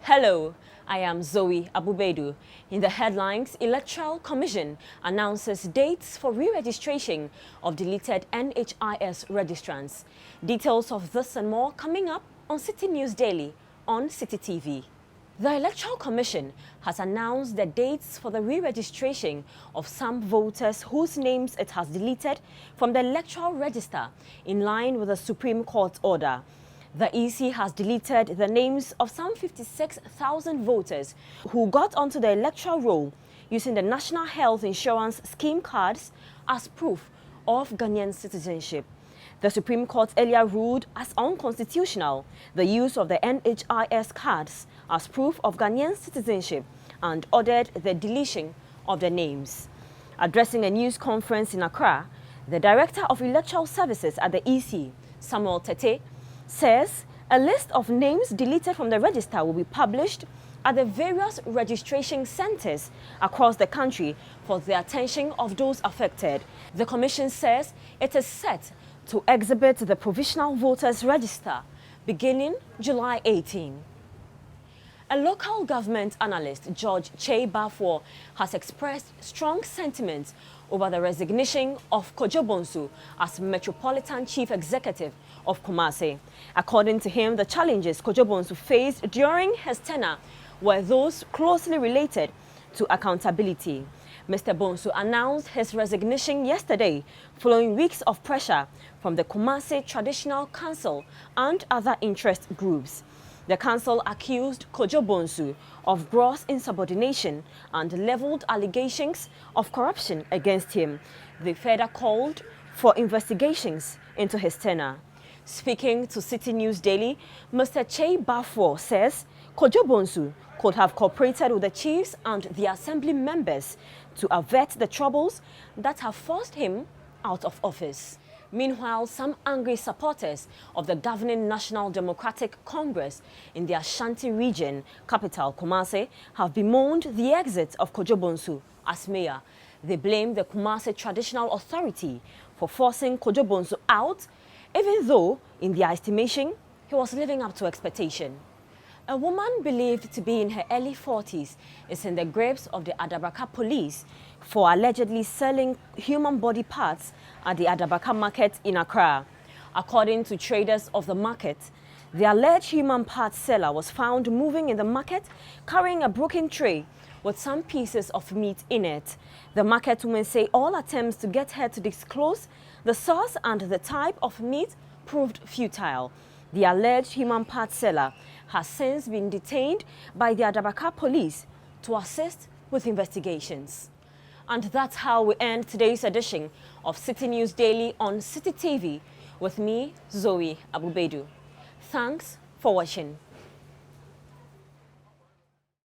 Hello, I am Zoe Abubedu. In the headlines, Electoral Commission announces dates for re-registration of deleted NHIS registrants. Details of this and more coming up on City News Daily on City TV. The Electoral Commission has announced the dates for the re-registration of some voters whose names it has deleted from the electoral register in line with the Supreme Court order. The EC has deleted the names of some 56,000 voters who got onto the electoral roll using the National Health Insurance Scheme cards as proof of Ghanaian citizenship. The Supreme Court earlier ruled as unconstitutional the use of the NHIS cards as proof of Ghanaian citizenship and ordered the deletion of the names. Addressing a news conference in Accra, the Director of Electoral Services at the EC, Samuel Tete, says a list of names deleted from the register will be published at the various registration centers across the country for the attention of those affected. The Commission says it is set to exhibit the Provisional Voters Register beginning July 18. A local government analyst, George Che Bafour, has expressed strong sentiments over the resignation of Kojo Bonsu as Metropolitan Chief Executive of Kumasi. According to him, the challenges Kojo Bonsu faced during his tenure were those closely related to accountability. Mr. Bonsu announced his resignation yesterday following weeks of pressure from the Kumasi Traditional Council and other interest groups. The council accused Kojo Bonsu of gross insubordination and leveled allegations of corruption against him. They further called for investigations into his tenure. Speaking to City News Daily, Mr. Che Bafour says Kojo Bonsu could have cooperated with the chiefs and the assembly members to avert the troubles that have forced him out of office. Meanwhile, some angry supporters of the governing National Democratic Congress in the Ashanti region, capital Kumasi, have bemoaned the exit of Kojo Bonsu as mayor. They blame the Kumasi Traditional Authority for forcing Kojo Bonsu out, even though, in their estimation, he was living up to expectation. A woman believed to be in her early 40s is in the grips of the Adabraka police for allegedly selling human body parts at the Adabraka market in Accra. According to traders of the market, the alleged human parts seller was found moving in the market carrying a broken tray with some pieces of meat in it. The market women say all attempts to get her to disclose the source and the type of meat proved futile. The alleged human parts seller has since been detained by the Adabraka police to assist with investigations. And that's how we end today's edition of City News Daily on City TV with me, Zoe Abubedu. Thanks for watching.